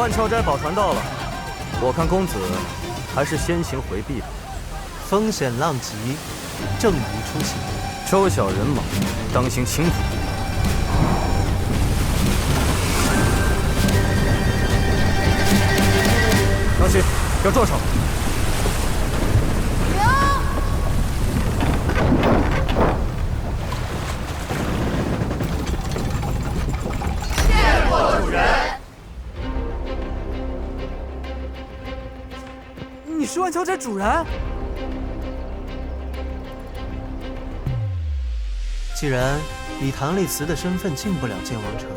万鞘斋宝船到了，我看公子还是先行回避吧。风险浪急，正宜出行。周小人马，当心轻浮。当心，要撞上了！见过主人。你是万鞘斋主人？既然以唐丽慈的身份进不了剑王城，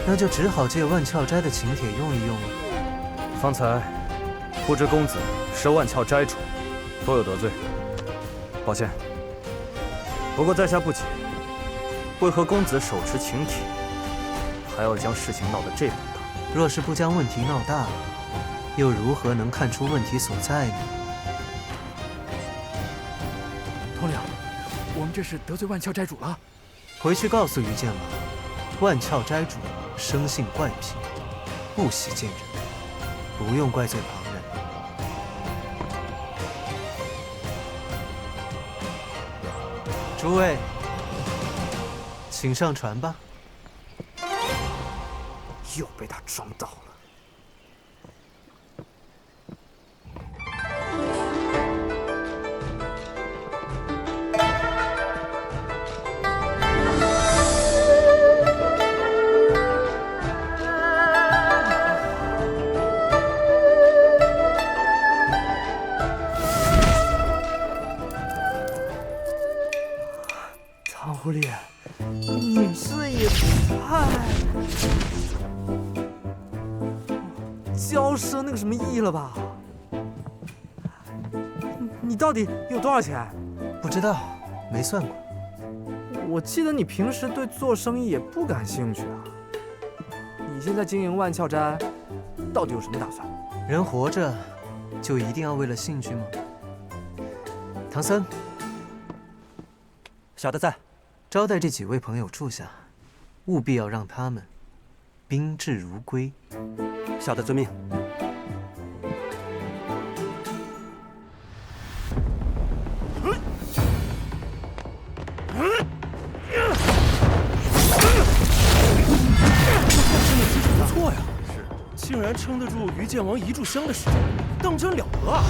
那就只好借万鞘斋的请帖用一用了。方才不知公子是万鞘斋主，多有得罪，抱歉。不过在下不解，为何公子手持请帖，还要将事情闹得这般大？若是不将问题闹大，又如何能看出问题所在呢？统领，我们这是得罪万鞘斋主了。回去告诉于剑王，万鞘斋主生性怪癖，不喜见人，不用怪罪旁人。诸位，请上船吧。又被他装到了。唐狐狸，你这也太……骄奢那个什么意了吧？你到底有多少钱？不知道，没算过。我记得你平时对做生意也不感兴趣啊。你现在经营万鞘斋，到底有什么打算？人活着，就一定要为了兴趣吗？唐僧，小的在。招待这几位朋友住下，务必要让他们宾至如归。小的遵命。不错呀，是，竟然撑得住于剑王一炷香的时间，当真了得啊！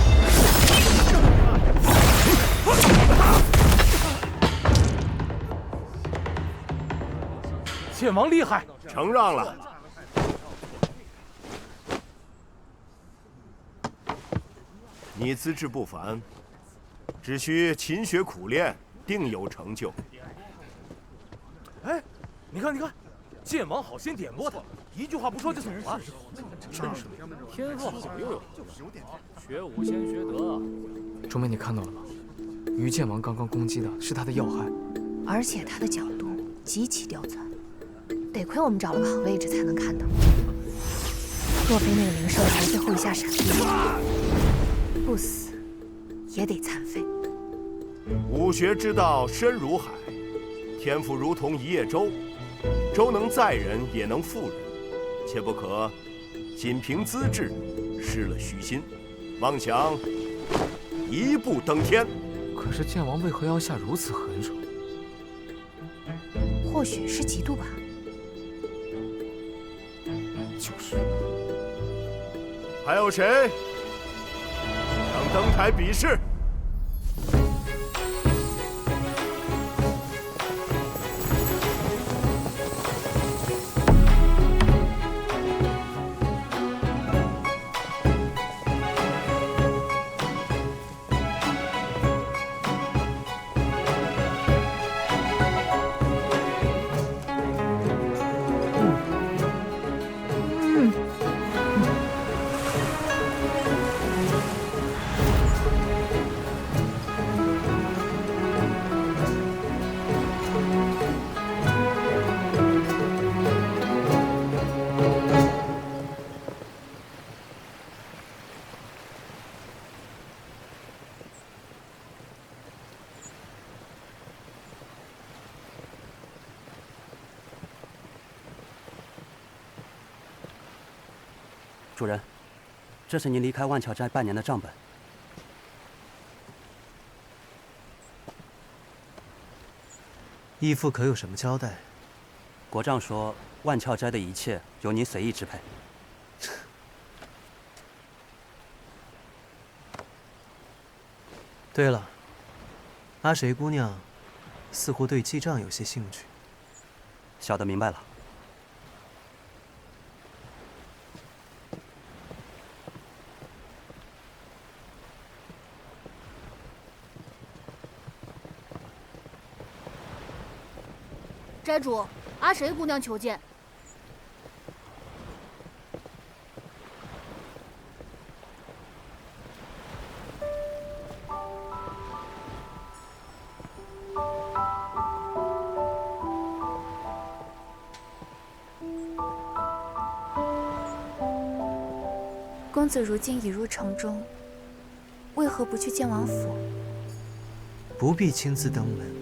剑王厉害，承让了。你资质不凡，只需勤学苦练，定有成就。哎，你看，剑王好心点拨他，一句话不说就走了，真是天赋好又有，学武先学德。钟妹，你看到了吗？于剑王刚刚攻击的是他的要害，而且他的角度极其刁钻，得亏我们找了个好位置才能看到。若非那个灵兽台最后一下闪避，不死也得残废。武学之道深如海，天赋如同一叶舟，舟能载人也能覆人，切不可仅凭资质失了虚心，妄想一步登天。可是剑王为何要下如此狠手？或许是嫉妒吧。就是。还有谁想登台比试？主人，这是您离开万巧斋半年的账本。义父可有什么交代？国丈说，万巧斋的一切由您随意支配。对了，阿谁姑娘似乎对记账有些兴趣。小的明白了。斋主，阿谁姑娘求见。公子如今已入城中，为何不去剑王府？不必亲自登门。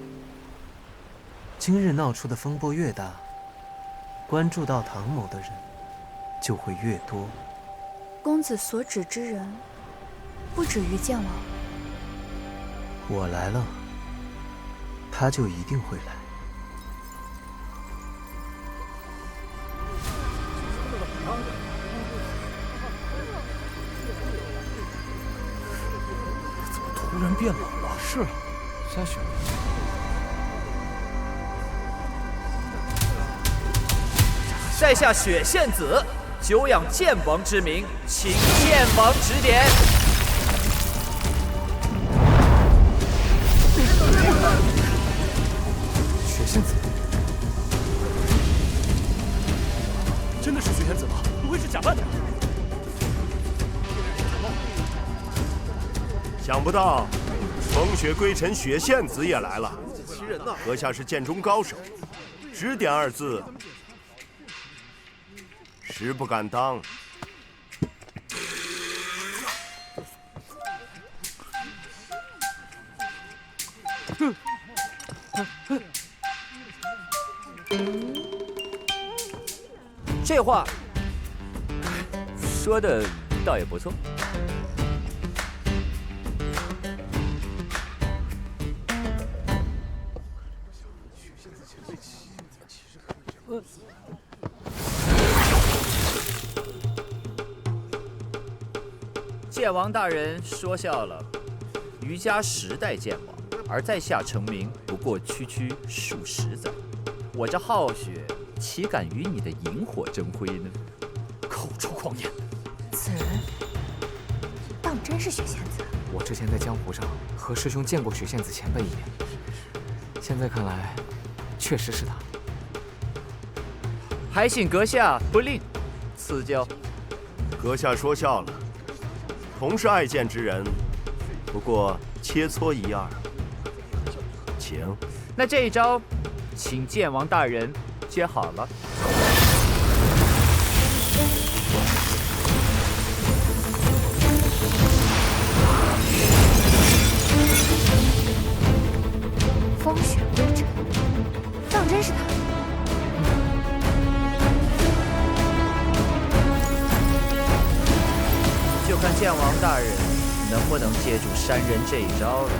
今日闹出的风波越大，关注到唐某的人就会越多。公子所指之人，不止于剑王。我来了，他就一定会来。怎么突然变冷了？是啊，下雪了。在下雪县子，久仰剑王之名，请剑王指点。雪仙子，真的是雪仙子吗？不会是假扮的？想不到，风雪归尘雪仙子也来了。阁下是剑中高手，指点二字，实不敢当。这话说的倒也不错。剑王大人说笑了，余家10代剑王，而在下成名不过区数十载，我这浩雪岂敢与你的萤火争辉呢？口出狂言！此人当真是雪仙子？我之前在江湖上和师兄见过雪仙子前辈一面，现在看来，确实是他。还请阁下不吝赐教。阁下说笑了，同是爱剑之人，不过切磋一二。请。那这一招，请剑王大人接好了。风雪归尘，当真是他。就看剑王大人能不能接住山人这一招了。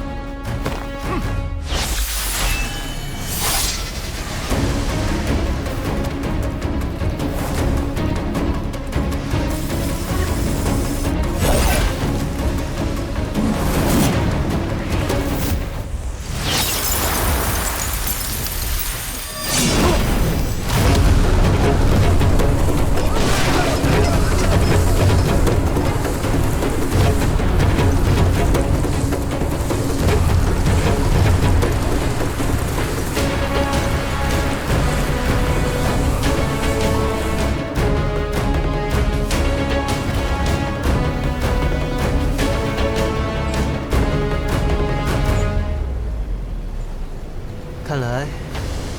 看来，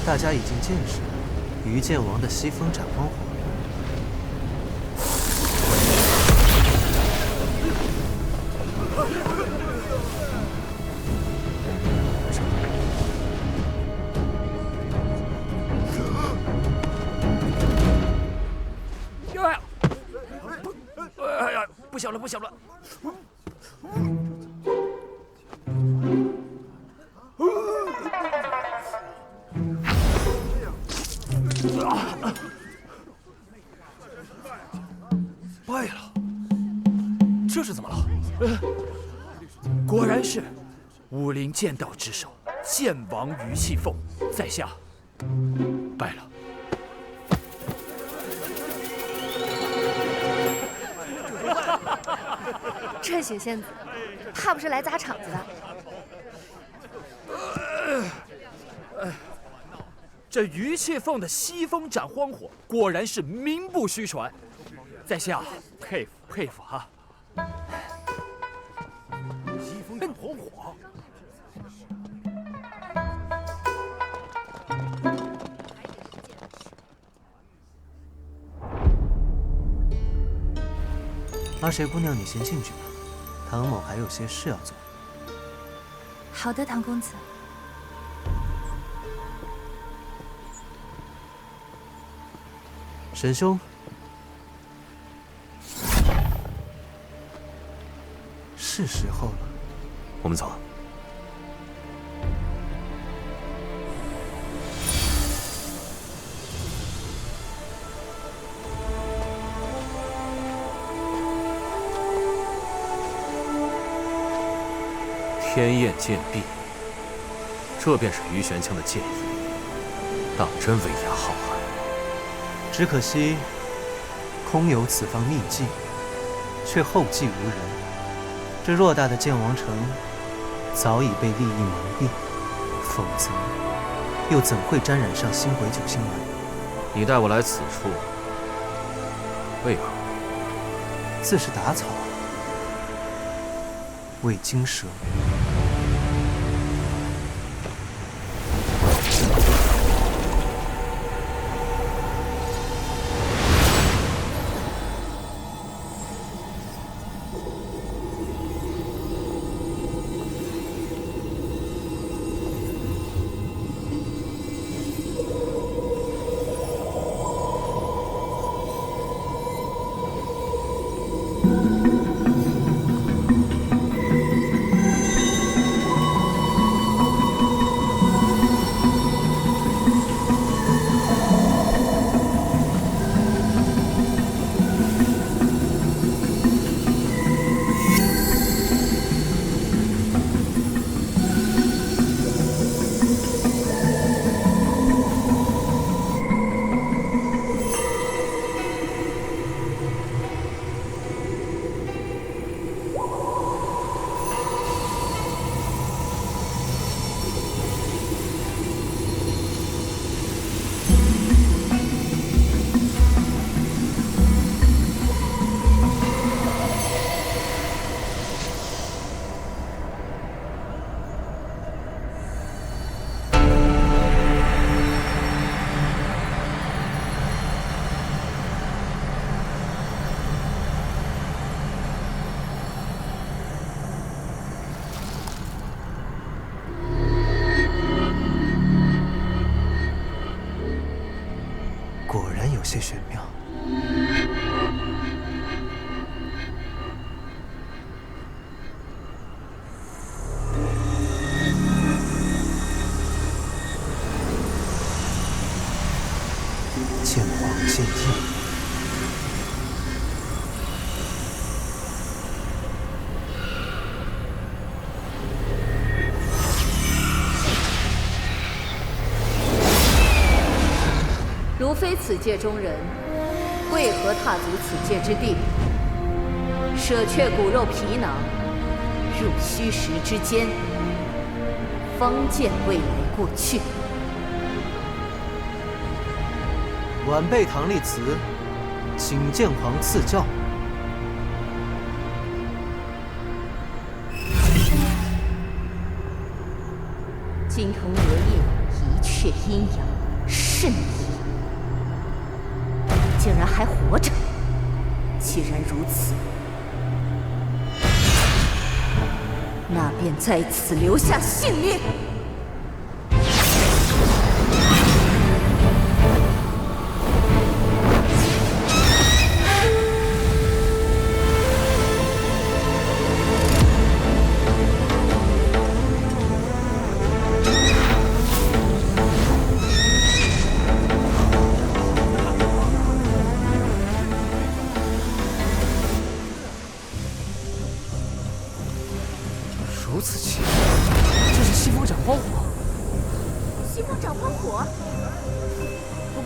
大家已经见识了于剑王的西风斩光火。不小了，不小了。败了，这是怎么了？果然是武林剑道之首，剑王于气凤，在下败了。这些仙子，怕不是来砸场子的。这于气凤的西风斩荒火，果然是名不虚传，在下佩服佩服哈。西风斩荒火。阿谁姑娘，你先进去吧，唐某还有些事要做。好的，唐公子。沈兄，是时候了。我们走。天焰剑壁，这便是于玄庆的剑意，当真威严浩瀚。只可惜，空有此方秘技，却后继无人。这偌大的剑王城，早已被利益蒙蔽，否则又怎会沾染上星鬼九星丸？你带我来此处，为何？自是打草，为惊蛇。果然有些玄妙。剑皇剑印。如非此界中人，为何踏足此界之地？舍却骨肉皮囊，入虚实之间，方见未来过去。晚辈唐立慈，请剑皇赐教。金童额叶，一阙阴阳，甚矣。竟然还活着！既然如此，那便在此留下性命。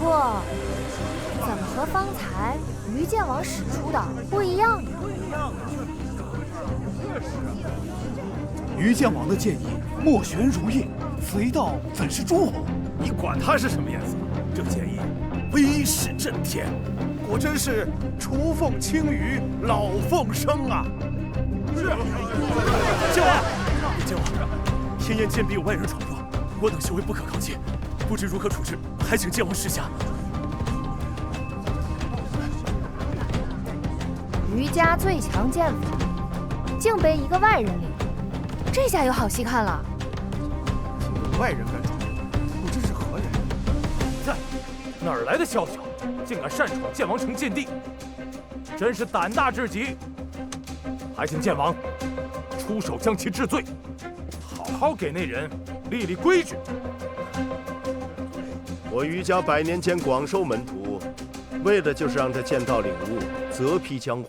过，怎么和方才于剑王使出的不一样呢？于剑王的剑意墨玄如印，此一道怎是诸侯？你管他是什么颜色，这剑意威势震天，果真是雏凤清于老凤生啊！是。剑王，剑王，天焰剑壁有外人闯入，我等修为不可靠近，不知如何处置，还请剑王示下。于家最强剑法，竟被一个外人领，这下有好戏看了。竟有外人敢闯入，不知是何人？在哪儿来的宵小，竟敢擅闯剑王城禁地，真是胆大至极！还请剑王出手将其治罪，好好给那人立立规矩。我于家100年间广收门徒，为的就是让他剑道领悟，择披江湖。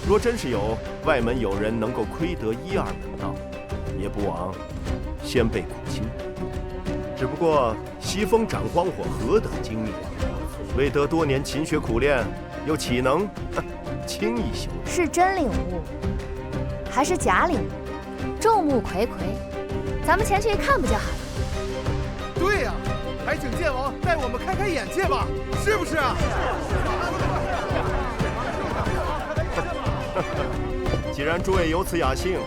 若真是有外门友人能够窥得1、2门道，也不枉先辈苦心。只不过西风斩荒火何等精密，未得多年勤学苦练，又岂能轻易修？是真领悟，还是假领悟？众目睽睽，咱们前去一看不就好了？对呀，还请剑王带我们开开眼界吧，是不是啊？既然诸位有此雅兴，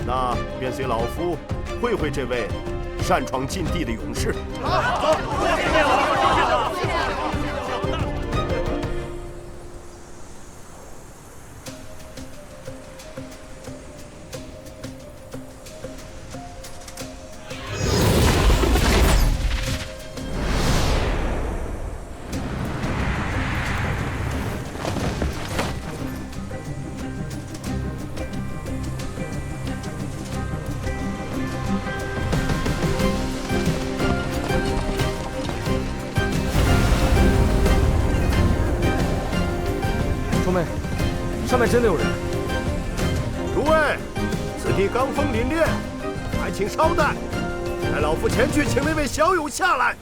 那便随老夫会会这位擅闯禁地的勇士。好，兄妹，上面真的有人！诸位，此地罡风凛冽，还请稍待，待老夫前去请那位小友下来。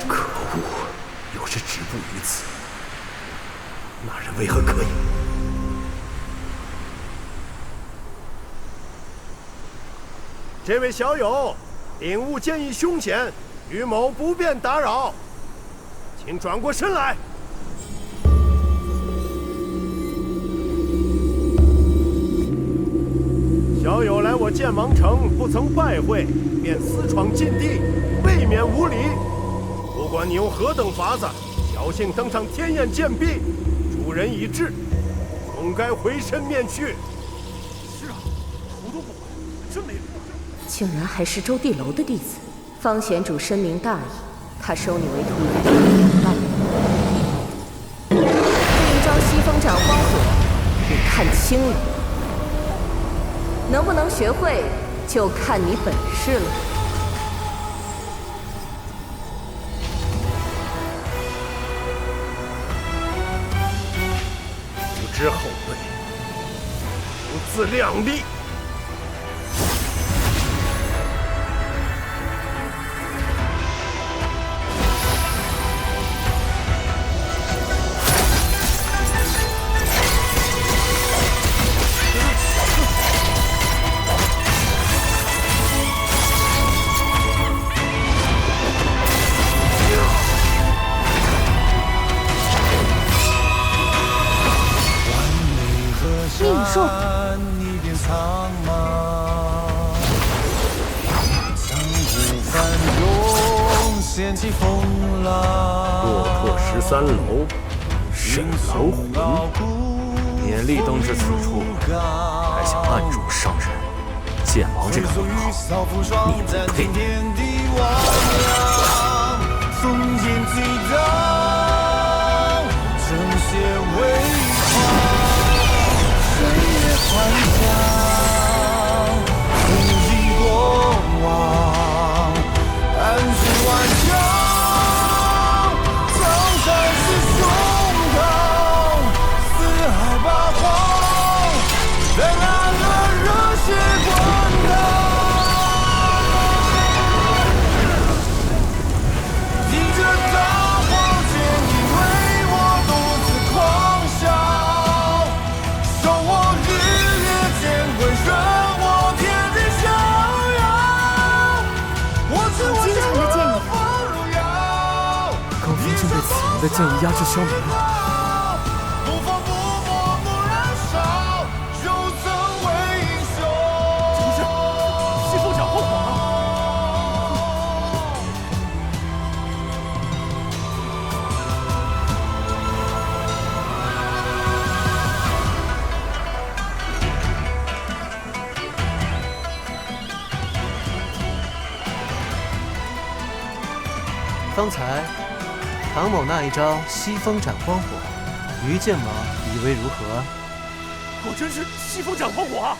可恶，又是止步于此，那人为何可以？这位小友，领悟剑意凶险，于某不便打扰，请转过身来。小友来我剑王城，不曾拜会，便私闯禁地，未免无礼。不管你用何等法子，侥幸登上天焰剑壁，主人已至，总该回身面去。是啊，头都不回，真没礼。竟然还是周地楼的弟子，方贤主深明大义，他收你为徒也是明白。这一招西风斩荒火，你看清了，能不能学会，就看你本事了。不知后辈，不自量力！命数。落魄13楼，沈狼魂。勉力登至此处，还想暗中伤人，剑王这个名号，你不配。万丈，走此人的剑意压制消弭了。这不是西风斩后火吗？方才唐某那一招西风斩荒火，于剑王以为如何？果真是西风斩荒火啊！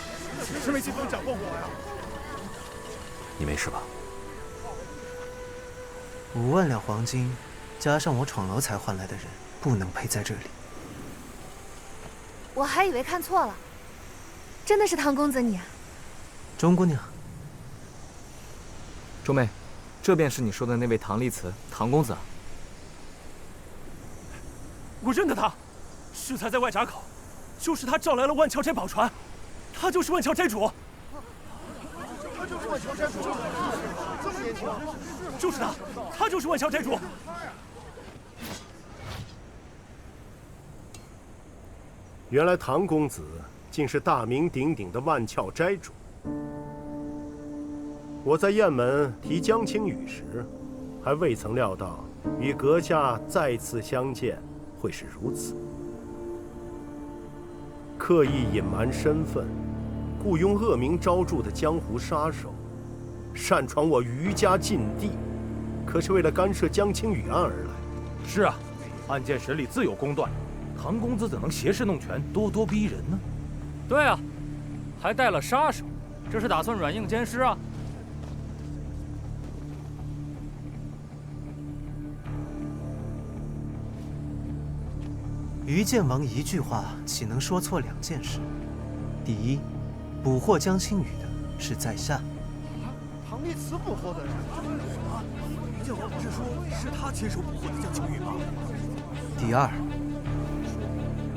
是没西风斩荒火呀？你没事吧5万两黄金，加上我闯楼才换来的人，不能陪在这里。我还以为看错了，真的是唐公子你啊！钟姑娘，钟妹，这便是你说的那位唐丽慈，唐公子。我认得他，适才在外闸口，就是他召来了万鞘斋宝船，他就是万鞘斋主。他就是万鞘斋主，这么年轻，就是他，他就是万鞘斋主。原来唐公子竟是大名鼎鼎的万鞘斋主。我在雁门提江青羽时，还未曾料到与阁下再次相见会是如此。刻意隐瞒身份，雇佣恶名昭著的江湖杀手，擅闯我余家禁地，可是为了干涉江青羽案而来。是啊，案件审理自有公断，唐公子怎能挟势弄权，咄咄逼人呢？对啊，还带了杀手，这是打算软硬兼施啊！于剑王一句话岂能说错2件事？第一，捕获江青羽的是在下。唐丽慈捕获的人？于剑王不是说是他亲手捕获的江青羽吗？第二，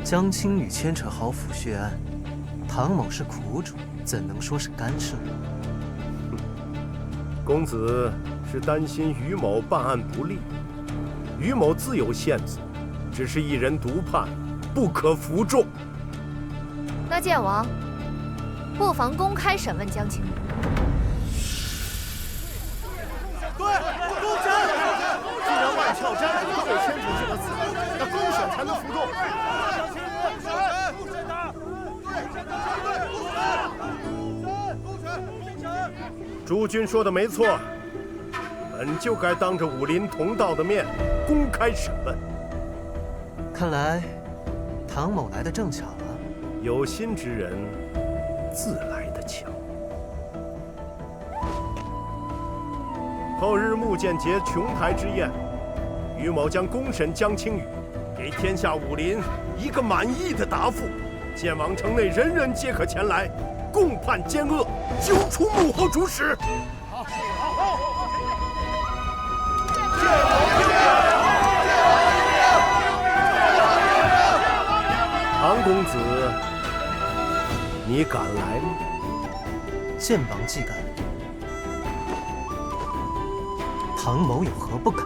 江青羽牵扯豪府血案，唐某是苦主，怎能说是干涉？公子是担心于某办案不力，于某自有限子，只是一人独判，不可服众。那剑王，不妨公开审问江青羽。对，公审！既然万鞘斋主都被牵扯进了此案，那公审才能服众。诸君说的没错，本就该当着武林同道的面公开审问。看来唐某来的正巧了。有心之人，自来的巧。后日木剑节琼台之宴，于某将公审江青羽，给天下武林一个满意的答复。剑王城内人人皆可前来，共判奸恶，揪出幕后主使。唐公子，你敢来吗？剑王既敢，唐某有何不敢？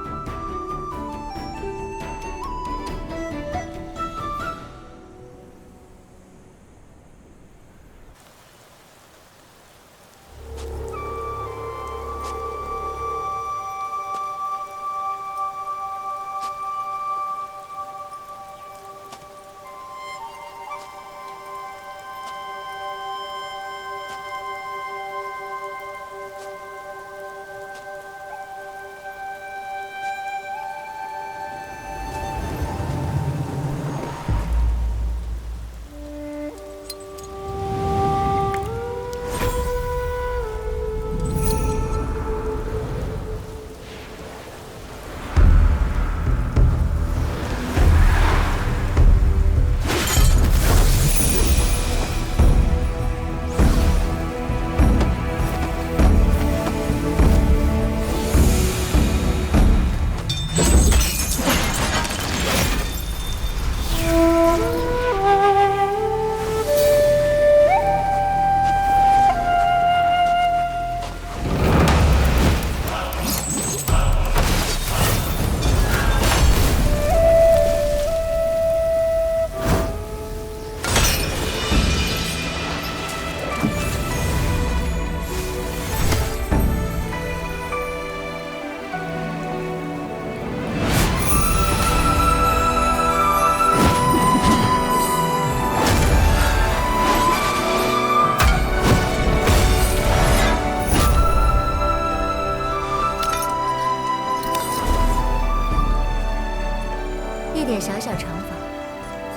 点小小惩罚，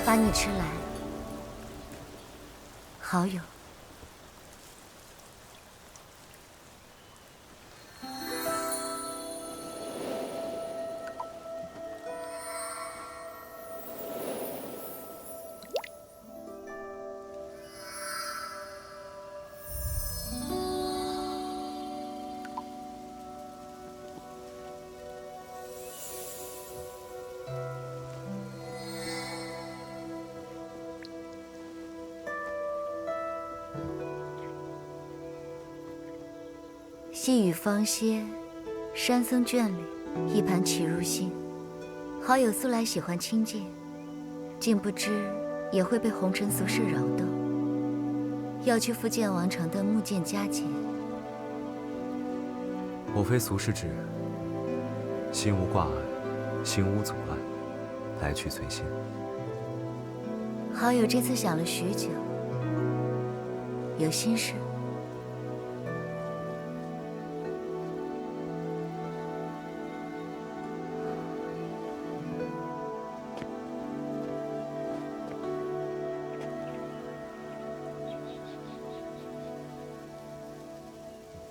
把你吃来。好友。细雨芳歇，山僧眷侣，一盘起入心。好友素来喜欢清静，竟不知也会被红尘俗事扰动。要去赴剑王城的木剑佳节，我非俗世之人，心无挂碍，心无阻碍，来去随心。好友这次想了许久，有心事。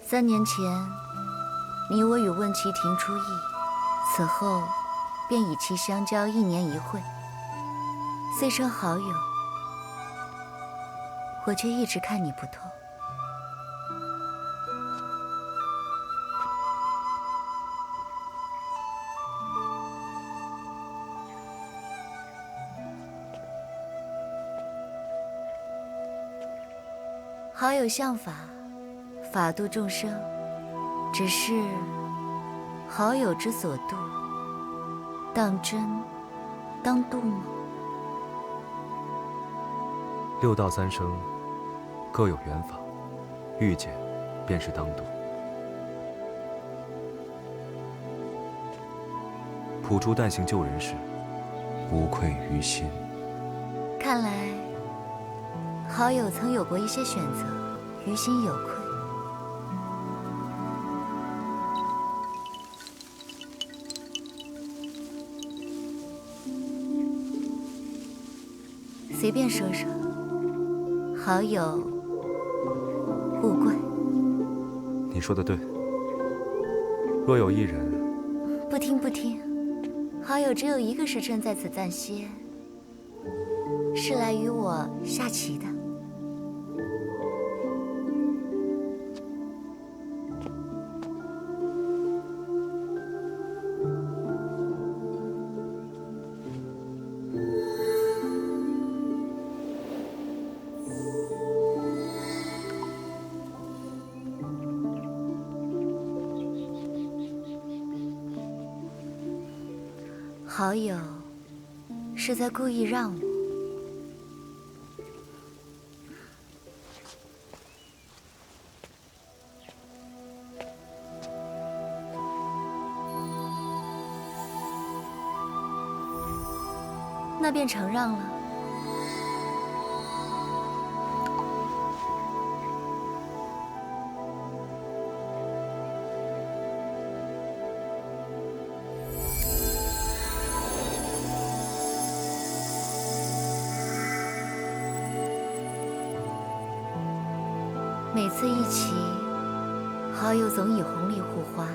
3年前，你我与问其庭初议，此后便以其相交1年1会，虽称好友，我却一直看你不透。好友相法，法度众生，只是好友之所度，当真当度吗？6道3生各有缘法，遇见便是当度。普诸但行救人时，无愧于心。看来好友曾有过一些选择，于心有愧。随便说说，好友勿怪。你说的对，若有一人……不听不听，好友只有1个时辰在此暂歇，是来与我下棋的。好友是在故意让我。那便承让了。每次一起，好友总以红利护花，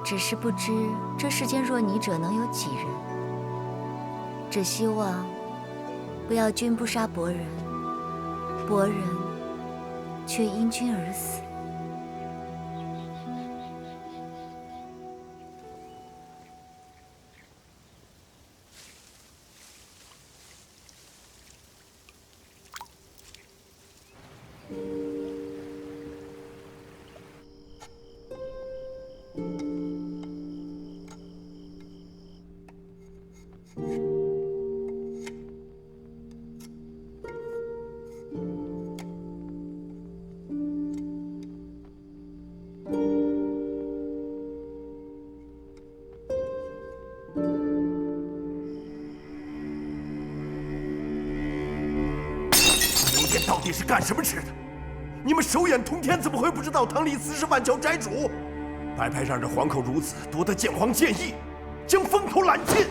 只是不知这世间若你者能有几人。只希望不要君不杀伯仁，伯仁却因君而死。到底是干什么吃的？你们手眼通天，怎么会不知道唐李斯是万乔斋主？白白让这皇口孺子夺得剑皇剑意，将风头揽尽。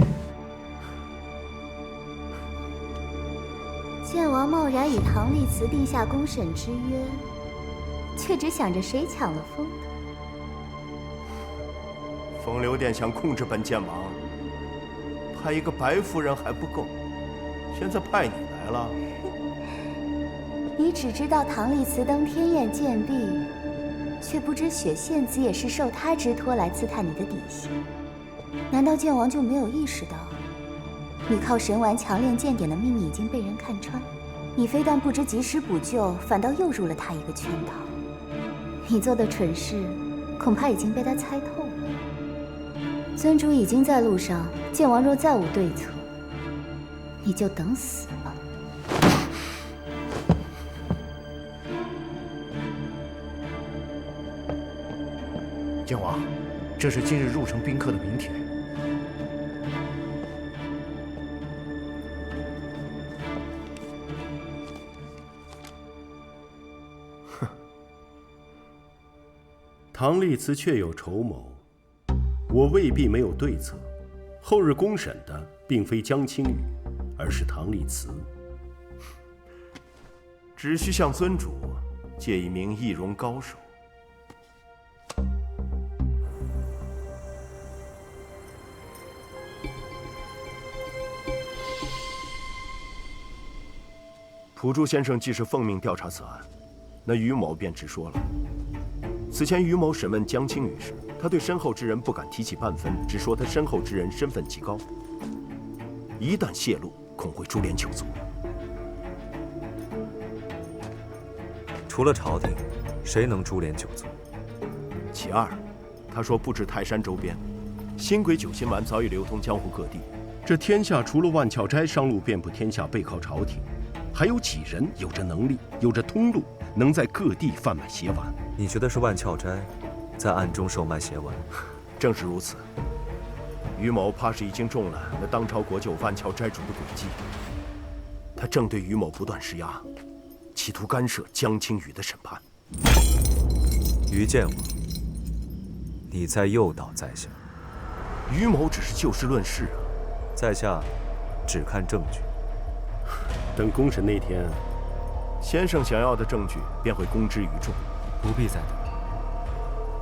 剑王贸然与唐丽慈定下公审之约，却只想着谁抢了风头。风流殿想控制本剑王，派一个白夫人还不够，现在派你来了。你只知道唐丽慈登天宴见壁，却不知雪线子也是受他之托来刺探你的底细。难道剑王就没有意识到，你靠神丸强炼剑典的秘密已经被人看穿？你非但不知及时补救，反倒又入了他一个圈套。你做的蠢事，恐怕已经被他猜透了。尊主已经在路上，剑王若再无对策，你就等死吧。剑王，这是今日入城宾客的名帖。哼，唐丽慈确有筹谋，我未必没有对策。后日公审的并非江青羽，而是唐丽慈。只需向尊主借一名易容高手。朴柱先生既是奉命调查此案，那于某便直说了。此前于某审问江青羽时，他对身后之人不敢提起半分，只说他身后之人身份极高，一旦泄露，恐会株连九族。除了朝廷，谁能株连九族？其二，他说布置泰山周边，新鬼九心丸早已流通江湖各地。这天下除了万翘斋商路遍布天下，背靠朝廷，还有几人有着能力、有着通路，能在各地贩卖邪丸？你觉得是万翘斋在暗中售卖邪丸？正是如此。于某怕是已经中了那当朝国舅万翘斋主的诡计，他正对于某不断施压，企图干涉江青羽的审判。于剑王，你在诱导在下。于某只是就事论事啊，在下只看证据。等公审那天，先生想要的证据便会公之于众。不必再等，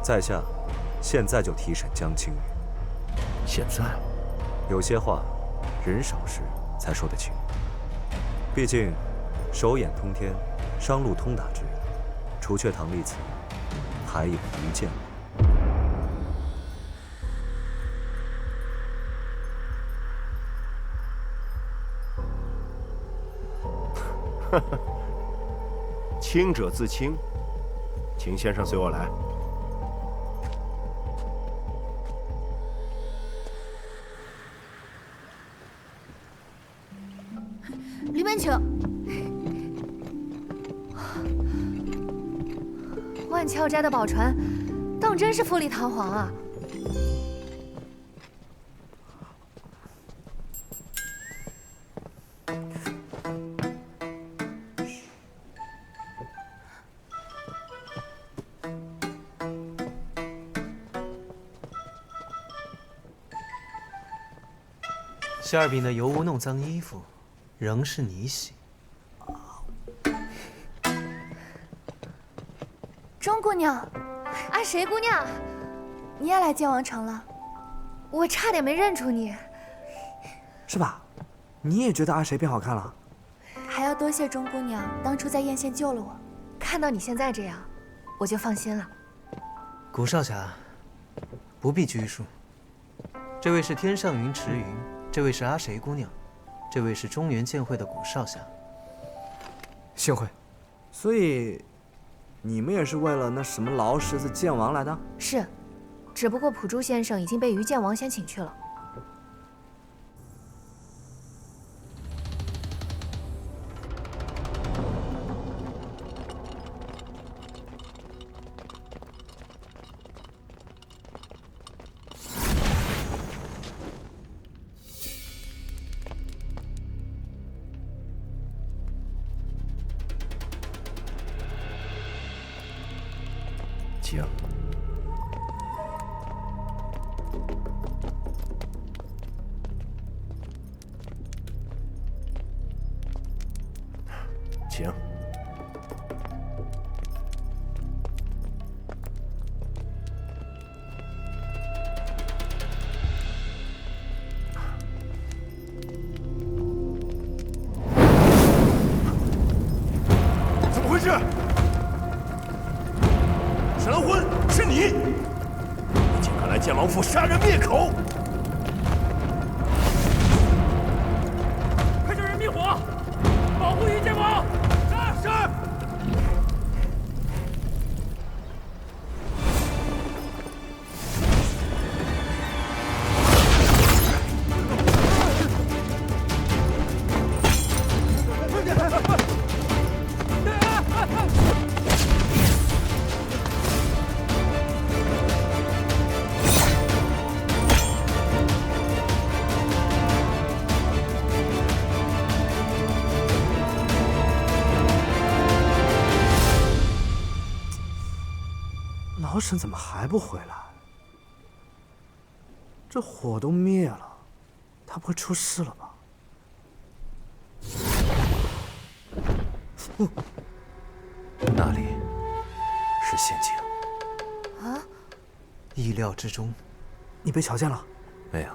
在下现在就提审江青羽。现在？有些话，人少时才说得清。毕竟，手眼通天，商路通达之人，除却唐丽慈，还有于剑王。清者自清，请先生随我来。里面请。万翘斋的宝船，当真是富丽堂皇啊！谢二饼的油污弄脏衣服，仍是你洗。钟姑娘，啊，谁姑娘？你也来剑王城了？我差点没认出你。是吧？你也觉得阿谁变好看了？还要多谢钟姑娘当初在艳县救了我，看到你现在这样，我就放心了。古少侠，不必拘束。这位是天上云池云。这位是阿谁姑娘，这位是中原剑会的古少侠。幸会。所以，你们也是为了那什么劳什子剑王来的？是，只不过朴柱先生已经被于剑王先请去了。请。请。怎么回事？沈狼魂，是你！你竟敢来剑王府杀人灭口！ 保护于剑王！是。老沈怎么还不回来？这火都灭了，他不会出事了吧？那里是陷阱。啊！意料之中。你被瞧见了？没有。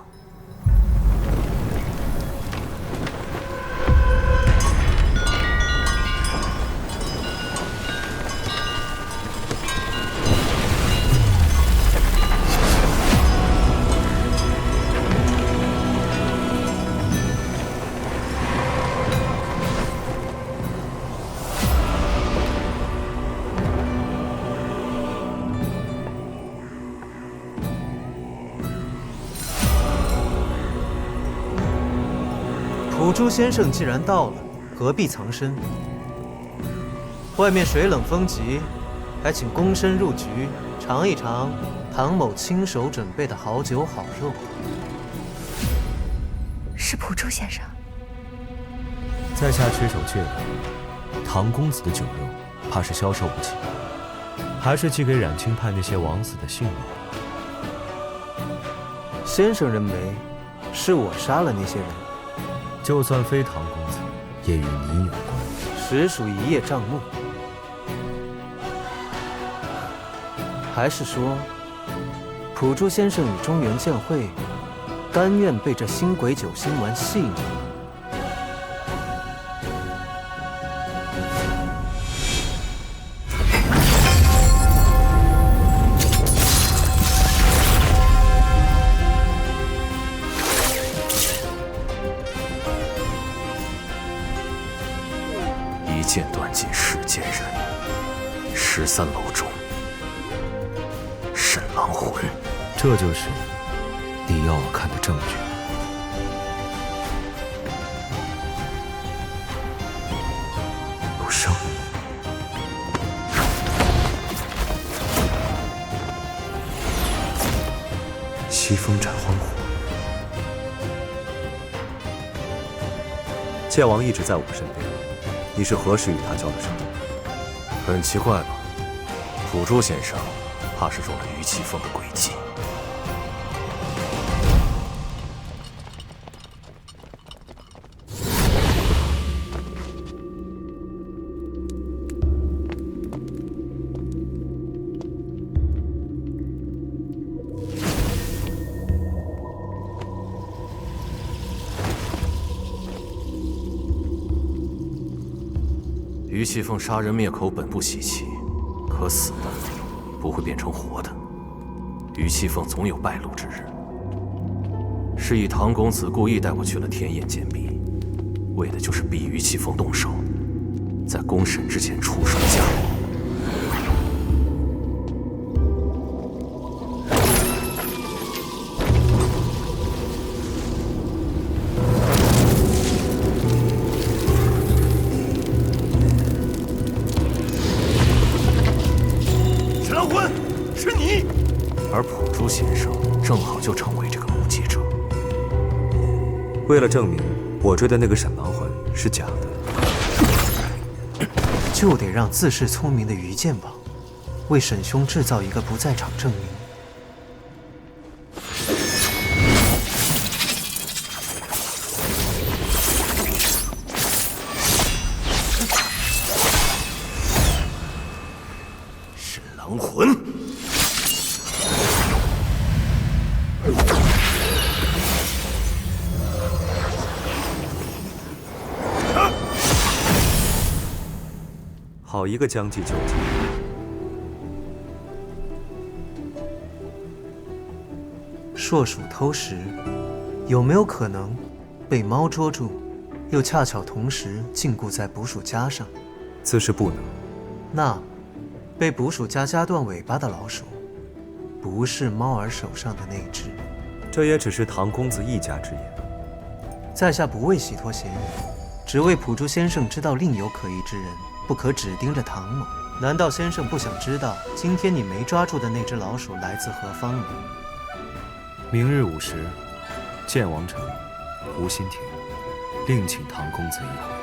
普珠先生既然到了，何必藏身？外面水冷风急，还请躬身入局，尝一尝唐某亲手准备的好酒好肉。是普珠先生。在下屈手借的，唐公子的酒肉，怕是销售不起，还是寄给冉清派那些枉死的性命。先生认为，是我杀了那些人。 就算非唐公子，也与你有关，实属一叶障目。还是说，普珠先生与中原剑会，甘愿被这新鬼酒新丸戏弄？一剑断尽世间人，13楼中沈狼魂，这就是你要我看的证据。陆生，西风斩荒火，剑王一直在我身边。 你是何时与他交的手？很奇怪吧？普珠先生怕是中了于启风的诡计。于启凤杀人灭口本不稀奇，可死的不会变成活的。于启凤总有败露之日。是以唐公子故意带我去了天眼剑壁，为的就是逼于启凤动手，在公审之前出手架我。 而普珠先生正好就成为这个目击者。为了证明我追的那个沈狼魂是假的，就得让自恃聪明的于剑王为沈兄制造一个不在场证明。好一个将计就计！硕鼠偷食，有没有可能被猫捉住，又恰巧同时禁锢在捕鼠夹上？自是不能。那被捕鼠夹夹断尾巴的老鼠，不是猫儿手上的那只。这也只是唐公子一家之言。在下不为洗脱嫌疑，只为普珠先生知道另有可疑之人，不可只盯着唐某。难道先生不想知道今天你没抓住的那只老鼠来自何方吗？明日午时，剑王城湖心亭，另请唐公子一回。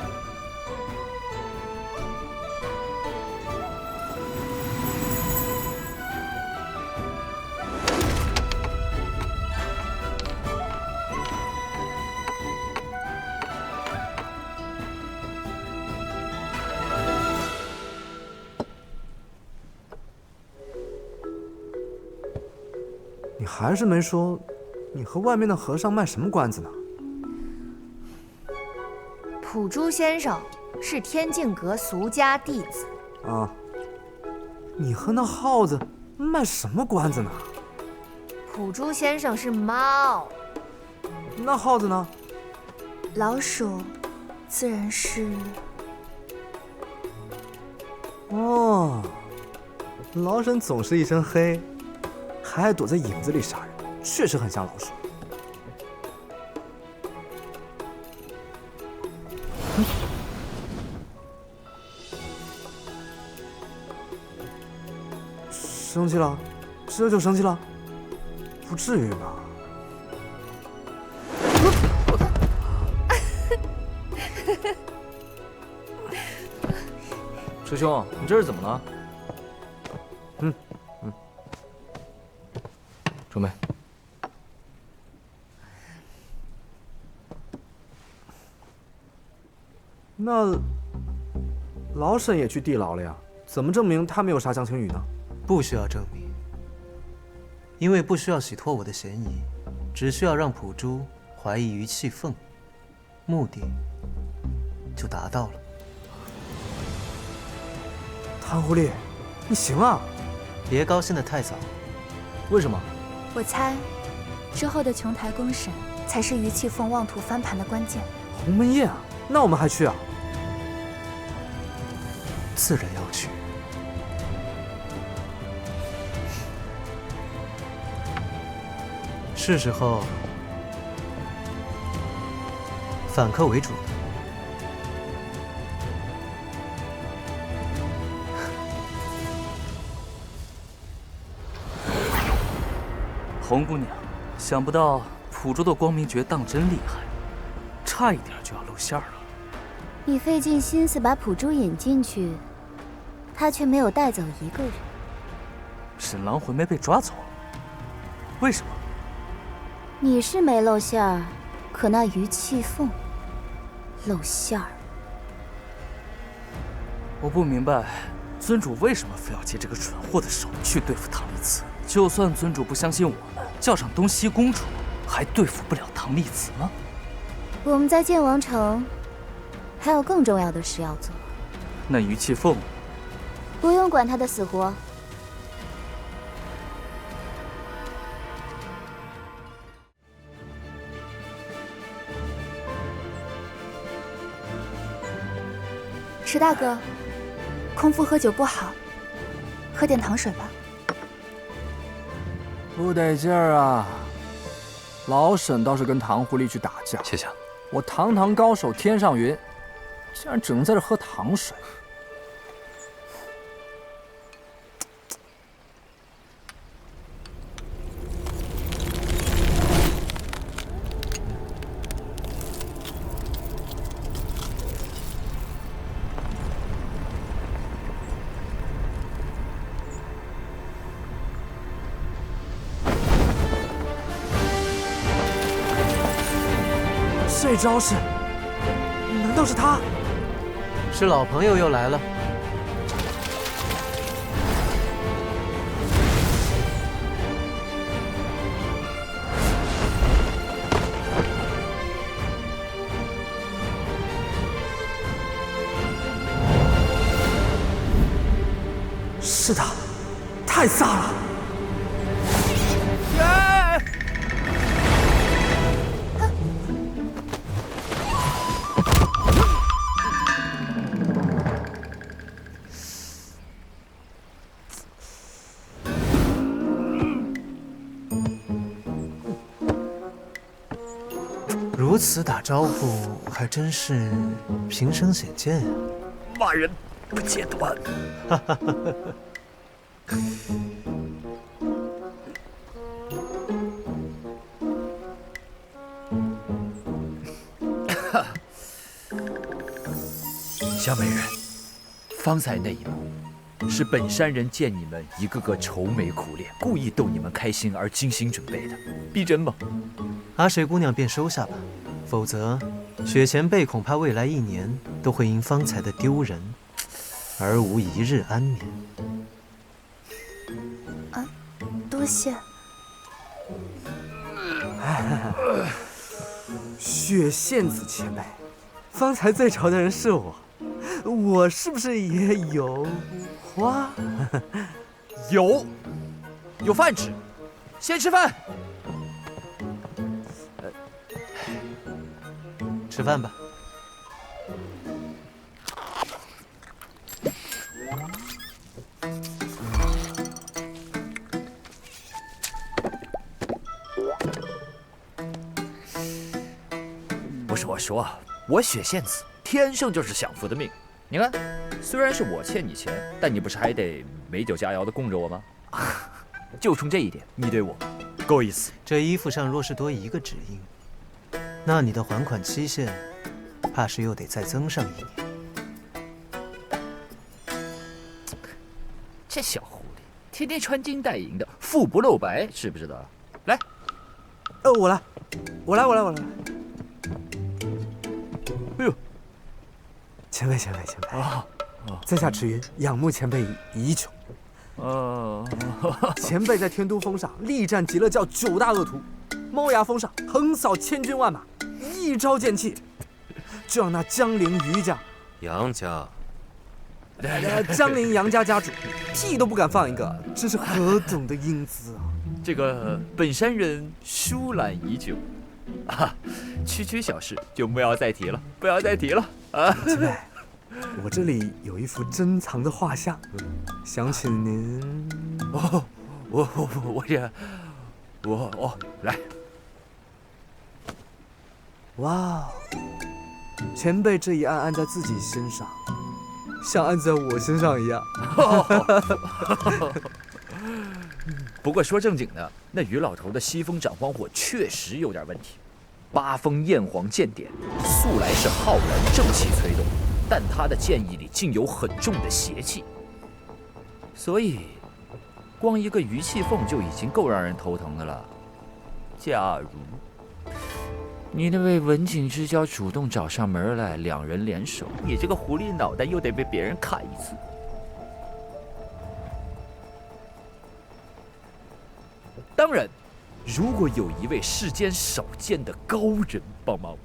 你还是没说，你和外面的和尚卖什么关子呢？普珠先生是天净阁俗家弟子啊，你和那耗子卖什么关子呢？普珠先生是猫，那耗子呢？老鼠，自然是。哦，老沈总是一身黑。还爱躲在影子里杀人，确实很像老鼠。生气了？这就生气了？不至于吧？师兄，你这是怎么了？准备。那老沈也去地牢了呀？怎么证明他没有杀江青雨呢？不需要证明，因为不需要洗脱我的嫌疑，只需要让普珠怀疑于气凤，目的就达到了。唐狐狸，你行啊！别高兴得太早。为什么？我猜，之后的琼台公审才是于气凤妄图翻盘的关键。鸿门宴啊，那我们还去啊？自然要去。是时候反客为主了。红姑娘，想不到普珠的光明诀当真厉害，差一点就要露馅了。你费尽心思把普珠引进去，他却没有带走一个人。沈狼魂没被抓走，为什么？你是没露馅儿，可那于气凤露馅儿。我不明白，尊主为什么非要借这个蠢货的手去对付唐丽慈？就算尊主不相信我们，叫上东西公主，还对付不了唐丽慈吗？我们在剑王城还有更重要的事要做。那于气凤，不用管他的死活。池大哥，空腹喝酒不好，喝点糖水吧。不得劲儿啊！老沈倒是跟唐狐狸去打架，谢谢。我堂堂高手天上云，竟然只能在这喝糖水。这招式，难道是他？是老朋友又来了。是他，太飒了！如此打招呼，还真是平生显见呀！骂人不揭短。小美人，方才那一幕，是本山人见你们一个个愁眉苦脸，故意逗你们开心而精心准备的，逼真吗？阿水姑娘便收下吧，否则雪前辈恐怕未来1年都会因方才的丢人而无一日安眠。啊，多谢。雪线子前辈，方才最愁的人是我，我是不是也有花？有饭吃，先吃饭。吃饭吧。不是我说，我雪线子天生就是享福的命。你看，虽然是我欠你钱，但你不是还得美酒佳肴的供着我吗？就冲这一点，你对我够意思。这衣服上若是多一个指印，那你的还款期限，怕是又得再增上1年。这小狐狸，天天穿金戴银的，富不露白，知不知道？来，我来。哎呦，前辈，在下池云仰慕前辈已久。前辈在天都峰上力战极乐教9大恶徒，猫牙峰上横扫千军万马，一招剑气就让那江陵余家、杨家、江陵杨家家主屁都不敢放一个，这是何等的英姿啊！这个本山人疏懒已久，区小事就不要再提了，啊！前辈，我这里有一幅珍藏的画像，想请您。来。哇，前辈这一按按在自己身上，像按在我身上一样。不过说正经的，那于老头的西风斩荒火确实有点问题。8封焰黄剑典素来是浩然正气催动，但他的剑意里竟有很重的邪气，所以光一个余气凤就已经够让人头疼的了。假如你那位文景之交主动找上门来，2人联手，你这个狐狸脑袋又得被别人砍一次。当然，如果有一位世间少见的高人帮忙，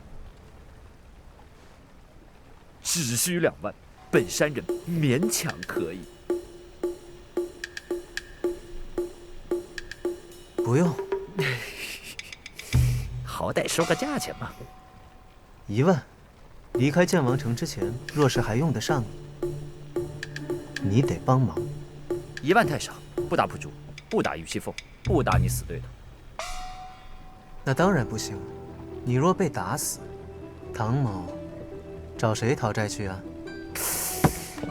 只需2万，本山人勉强可以。不用，好歹说个价钱嘛。1万，离开剑王城之前，若是还用得上你得帮忙。1万太少，不打铺主，不打余气凤，不打你死对头。那当然不行，你若被打死，唐某找谁讨债去啊？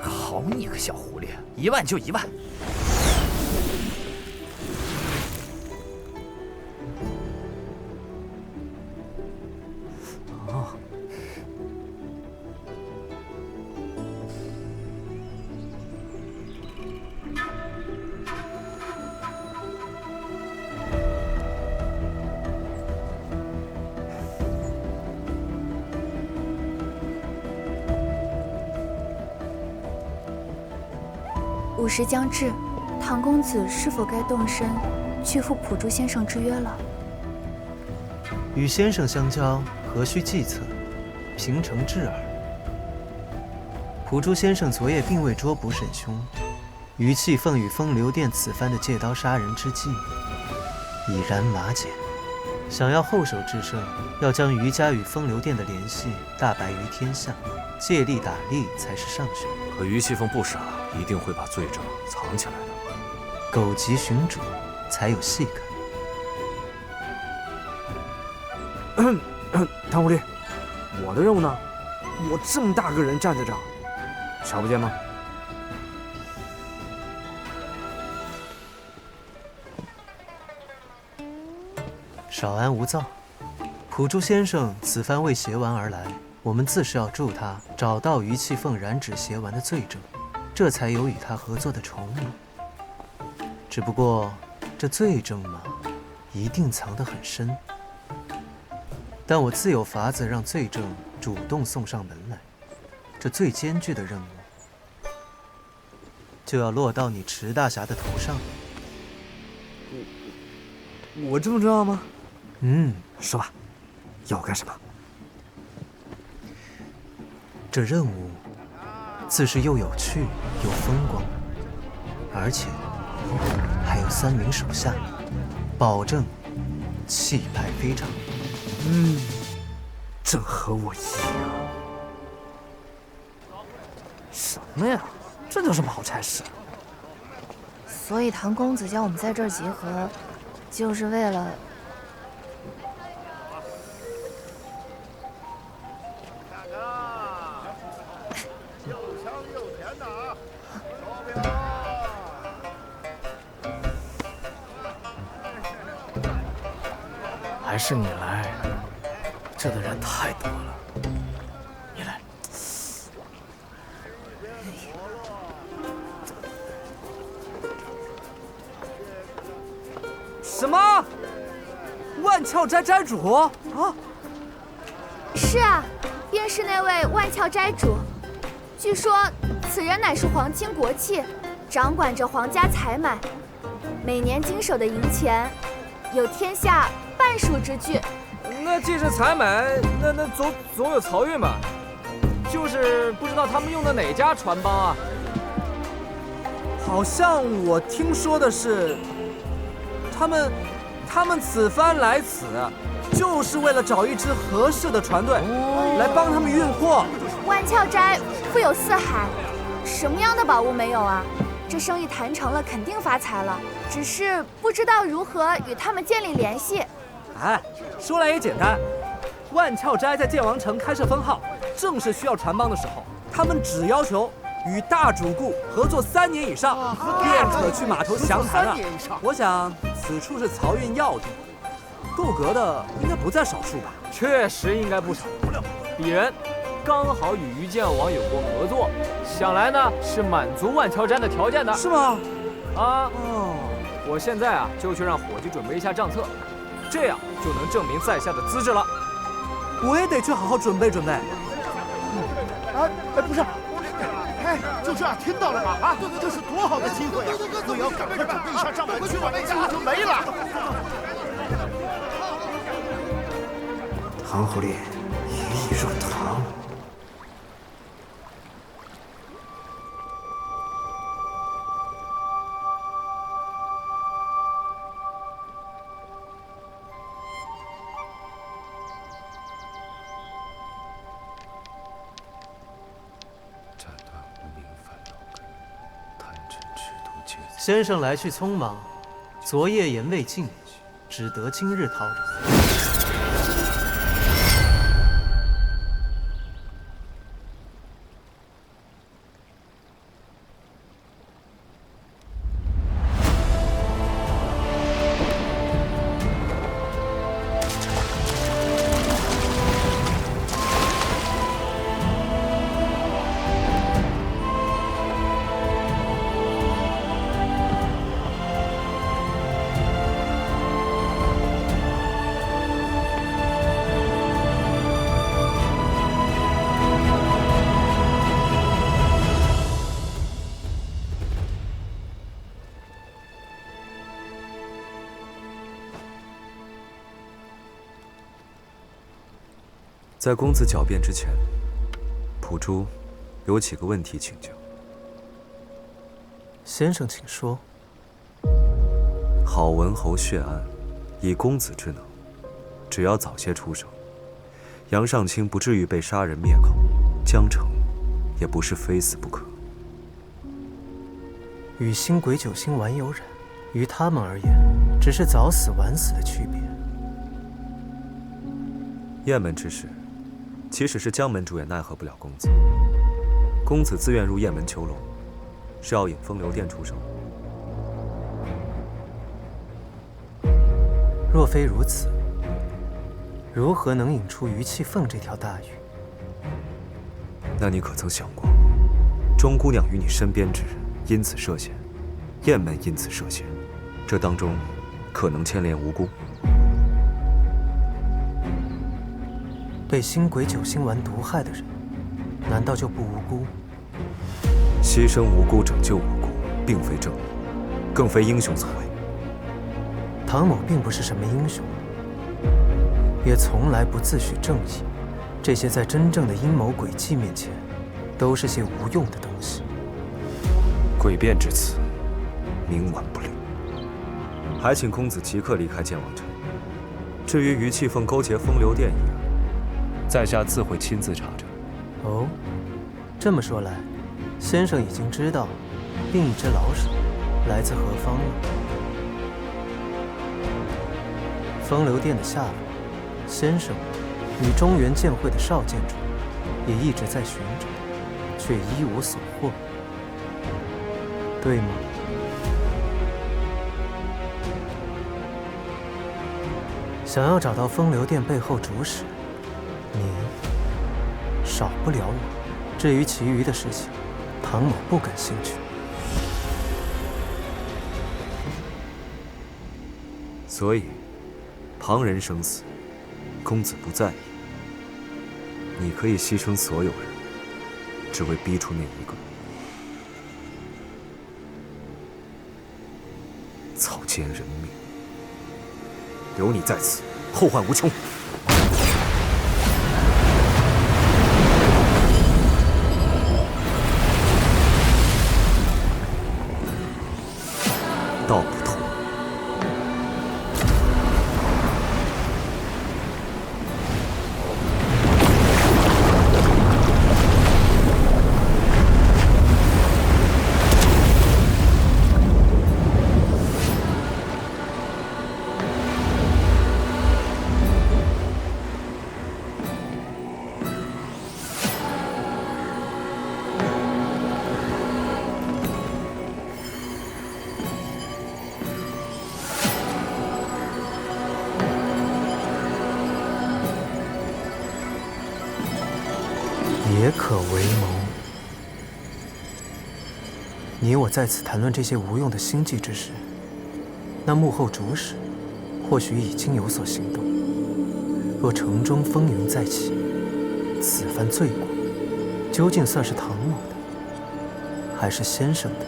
好你个小狐狸，1万就1万。午时将至，唐公子是否该动身去赴普珠先生之约了？与先生相交，何须计策？平诚至耳。普珠先生昨夜并未捉捕沈兄，于气凤与风流殿此番的借刀杀人之计已然瓦解。想要后手制胜，要将于家与风流殿的联系大白于天下，借力打力才是上选。可于气凤不傻，一定会把罪证藏起来的。狗急寻主，才有戏看。唐狐狸，我的任务呢？我这么大个人站在这儿，瞧不见吗？少安勿躁，普珠先生此番为邪丸而来，我们自是要助他找到于气凤染指邪丸的罪证，这才有与他合作的筹码。只不过这罪证嘛，一定藏得很深。但我自有法子让罪证主动送上门来。这最艰巨的任务，就要落到你池大侠的头上。我这么重要吗？说吧，要干什么？这任务自是又有趣又风光，而且还有3名手下，保证气派非常。正合我意啊！什么呀？这叫什么好差事？所以唐公子叫我们在这儿集合，就是为了……还是你来，这的人太多了。你来。什么？万翘斋斋主啊？是啊，便是那位万翘斋主。据说此人乃是皇亲国戚，掌管着皇家采买，每年经手的银钱有天下半数之巨。那既是采买，那总有漕运吧？就是不知道他们用的哪家船帮啊？好像我听说的是，他们此番来此，就是为了找一支合适的船队，来帮他们运货。万翘斋富有四海，什么样的宝物没有啊？这生意谈成了，肯定发财了，只是不知道如何与他们建立联系。说来也简单，万翘斋在剑王城开设分号，正是需要船帮的时候，他们只要求与大主顾合作3年以上，便可去码头详谈了。我想此处是漕运要地，够格的应该不在少数吧？确实应该不少。鄙人刚好与于剑王有过合作，想来呢是满足万翘斋的条件的。是吗？我现在就去让伙计准备一下账册，这样就能证明在下的资质了。我也得去好好准备准备。不是，就这样听到了吧？这是多好的机会啊！我要赶快准备一下账本，今晚的机会就没了。唐狐狸一意入唐。先生来去匆忙，昨夜言未尽，只得今日讨饶。在公子狡辩之前，普珠有几个问题请教。先生请说。郝文侯血案，以公子之能，只要早些出手，杨尚卿不至于被杀人灭口，江城也不是非死不可。与星鬼九星丸有染，于他们而言，只是早死晚死的区别。雁门之事，即使是江门主也奈何不了公子。公子自愿入雁门囚笼，是要引风流殿出手。若非如此，如何能引出于气凤这条大鱼？那你可曾想过，钟姑娘与你身边之人因此涉险，雁门因此涉险，这当中可能牵连无辜？被星鬼九星丸毒害的人，难道就不无辜？牺牲无辜，拯救无辜，并非正义，更非英雄所为。唐某并不是什么英雄，也从来不自诩正义。这些在真正的阴谋诡计面前，都是些无用的东西。诡辩至此，冥顽不灵。还请公子即刻离开剑王城。至于于气凤勾结风流殿一案，在下自会亲自查证。哦，这么说来，先生已经知道另一只老鼠来自何方了。风流殿的下落，先生与中原剑会的少剑主也一直在寻找，却一无所获，对吗？想要找到风流殿背后主使，你少不了我。至于其余的事情，唐某不感兴趣。所以，旁人生死，公子不在意。你可以牺牲所有人，只为逼出那一个。草菅人命，留你在此，后患无穷。道不同。也可为谋。你我在此谈论这些无用的心计之时，那幕后主使或许已经有所行动。若城中风云再起，此番罪过究竟算是唐某的，还是先生的？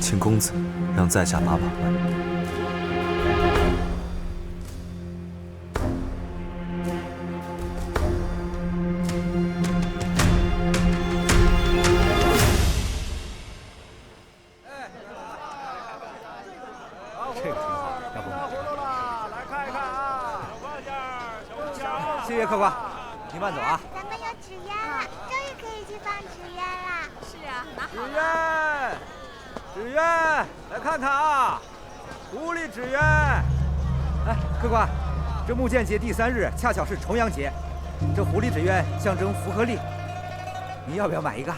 请公子让在下把把关。这个挺好，要不买？来看一看啊！谢谢客官，您慢走啊。咱们有纸鸢了，终于可以去放纸鸢了。是啊，拿好了。纸鸢，来看看啊！狐狸纸鸢。哎，客官，这木剑节第3日恰巧是重阳节，这狐狸纸鸢象征福和利，您要不要买一个？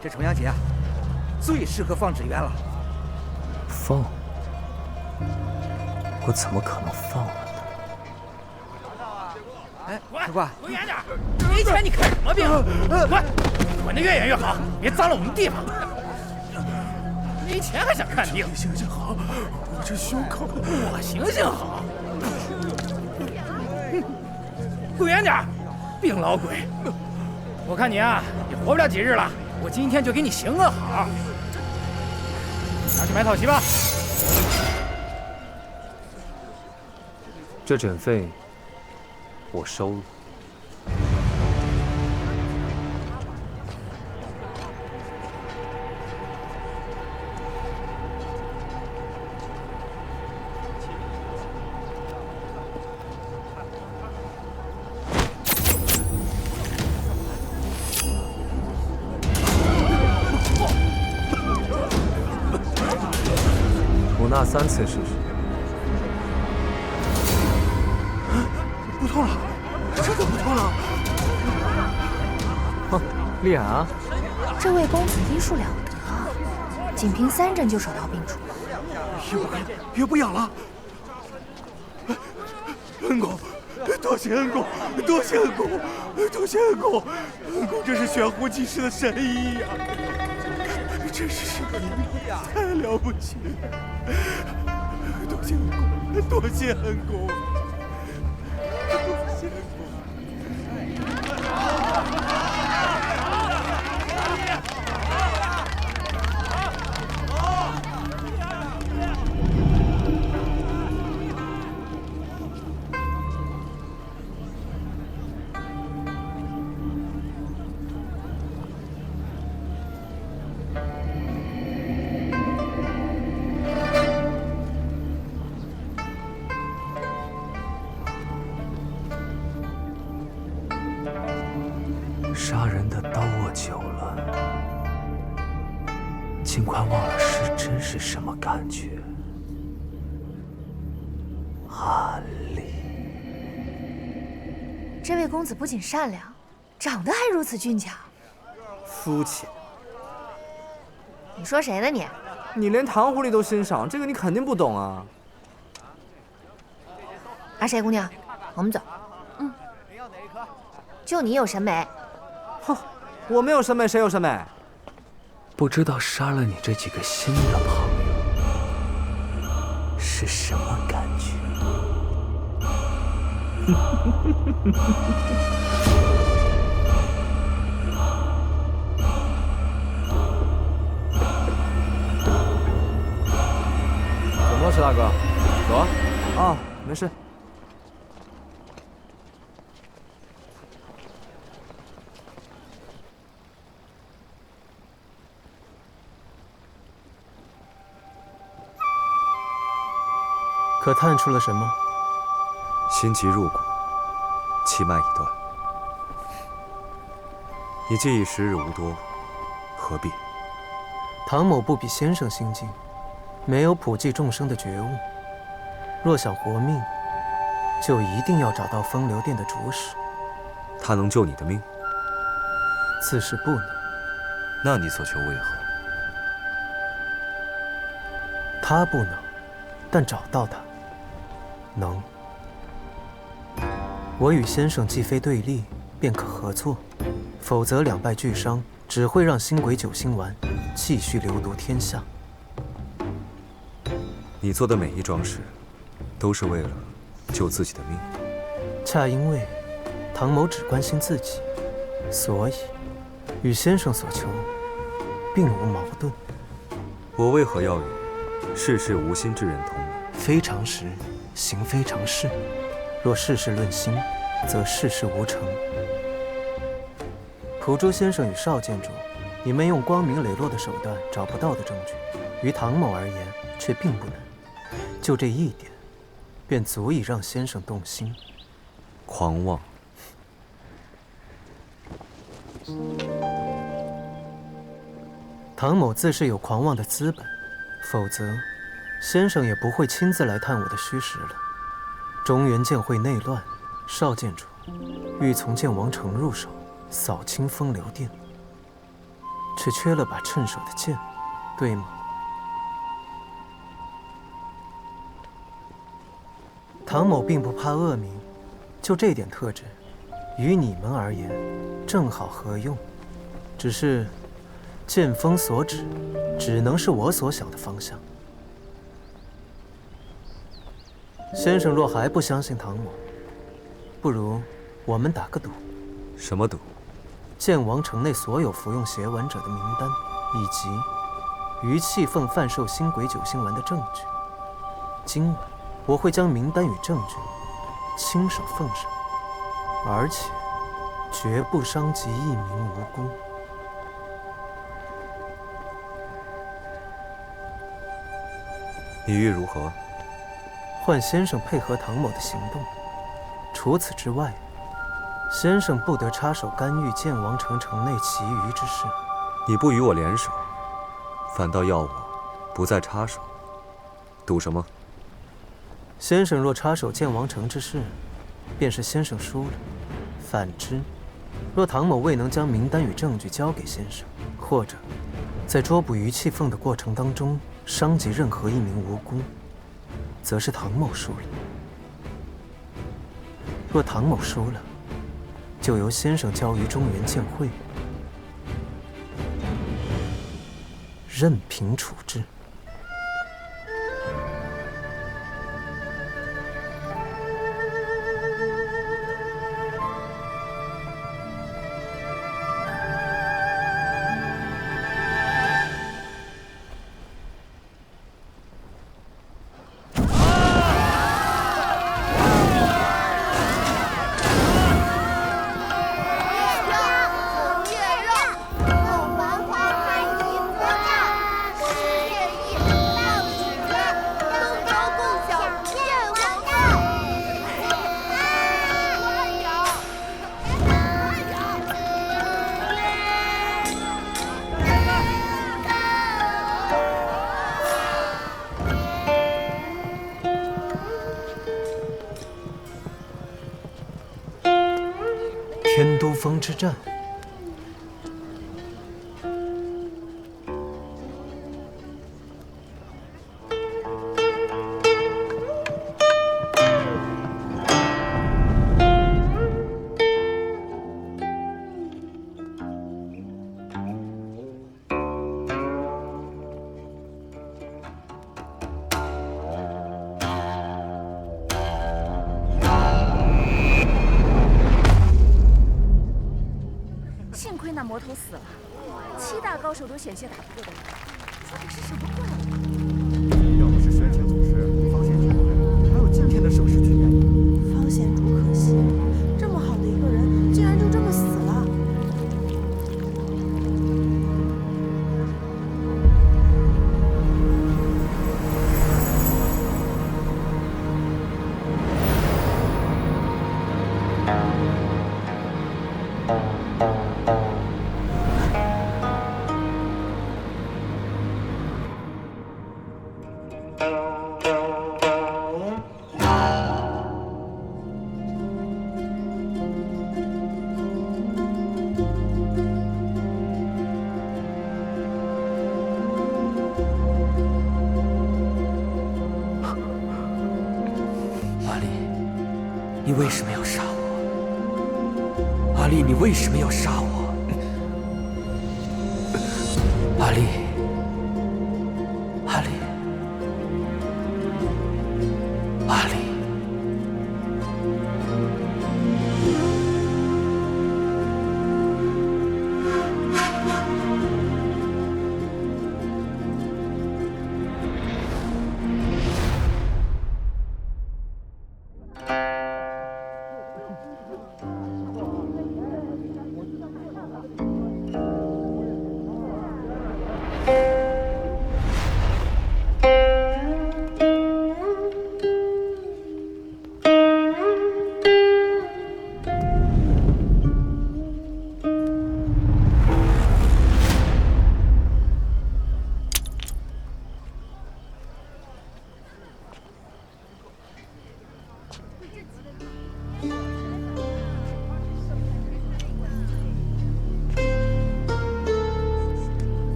这重阳节啊，最适合放纸鸢了。放？我怎么可能放了？哎，客官，滚远点！没钱你看什么病？滚得越远越好，别脏了我们地方。没钱还想看病？行行好，我这胸口……我行行好。滚远点，病老鬼！我看你啊，也活不了几日了。我今天就给你行个好，拿去买草席吧。这诊费我收了。吐纳3次试试。不痛了，真的不痛了。哼，厉害啊！这位公子医术了得啊，仅凭3针就手到病除。也不干，也不痒了。恩公，多谢恩公，多谢恩公，多谢恩公，恩公真是悬壶济世的神医呀！真是神医，太了不起了！多谢恩公，多谢恩公。杀人的刀握久了，尽快忘了失真是什么感觉。安利，这位公子不仅善良，长得还如此俊俏。肤浅。你说谁呢你？你连糖狐狸都欣赏，这个你肯定不懂啊。阿谁姑娘，我们走。就你有审美。哼，我没有审美，谁有审美？不知道杀了你这几个新的朋友是什么感觉？怎么了，石大哥？走啊！啊，没事。可探出了什么？心急入骨，气脉已断。你既已时日无多，何必？唐某不比先生心境，没有普济众生的觉悟。若想活命，就一定要找到风流殿的主使。他能救你的命？自是不能。那你所求为何？他不能，但找到他，能。我与先生既非对立，便可合作，否则两败俱伤，只会让星鬼九星丸继续流毒天下。你做的每一桩事，都是为了救自己的命。恰因为唐某只关心自己，所以与先生所求并无矛盾。我为何要与世事无心之人同盟？非常时，行非常事。若事事论心，则事事无成。蒲珠先生与邵建筑，你们用光明磊落的手段找不到的证据，于唐某而言却并不难。就这一点，便足以让先生动心。狂妄！唐某自是有狂妄的资本，否则，先生也不会亲自来探我的虚实了。中原剑会内乱，邵建筑欲从剑王城入手，扫清风流殿，却缺了把趁手的剑，对吗？唐某并不怕恶名，就这点特质，于你们而言，正好合用。只是，剑锋所指，只能是我所想的方向。先生若还不相信唐某，不如我们打个赌。什么赌？剑王城内所有服用邪丸者的名单，以及于气凤贩售新鬼九星丸的证据。今晚我会将名单与证据亲手奉上，而且绝不伤及一名无辜。你欲如何？换先生配合唐某的行动。除此之外，先生不得插手干预剑王城城内其余之事。你不与我联手，反倒要我不再插手，赌什么？先生若插手剑王城之事，便是先生输了；反之，若唐某未能将名单与证据交给先生，或者在捉捕于气凤的过程当中伤及任何一名无辜，则是唐某输了。若唐某输了，就由先生交于中原剑会，任凭处置。天都峰之战，幸亏那魔头死了，7大高手都险些打不过的人，说这是什么怪物？要不是玄清祖师、方显竹，还有今天的盛世局面。方显竹可惜，这么好的一个人，竟然就这么死了。你为什么要杀我？阿丽，你为什么要杀我？阿丽，阿丽，阿丽。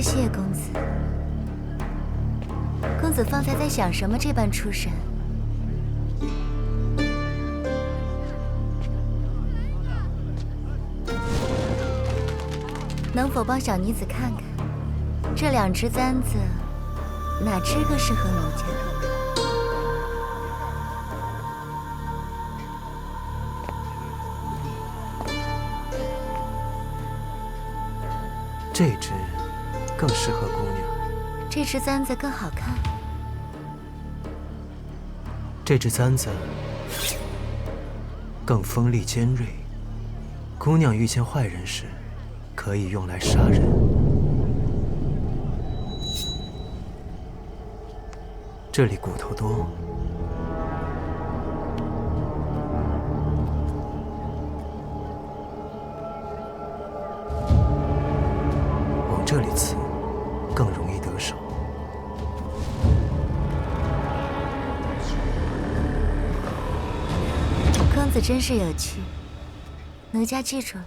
谢公子。公子方才在想什么？这般出神。能否帮小女子看看，这2只簪子，哪只更适合奴家？这只更适合姑娘。这只簪子更好看。这只簪子更锋利尖锐，姑娘遇见坏人时，可以用来杀人。这里骨头多，往这里刺更容易得手。公子真是有趣，奴家记住了。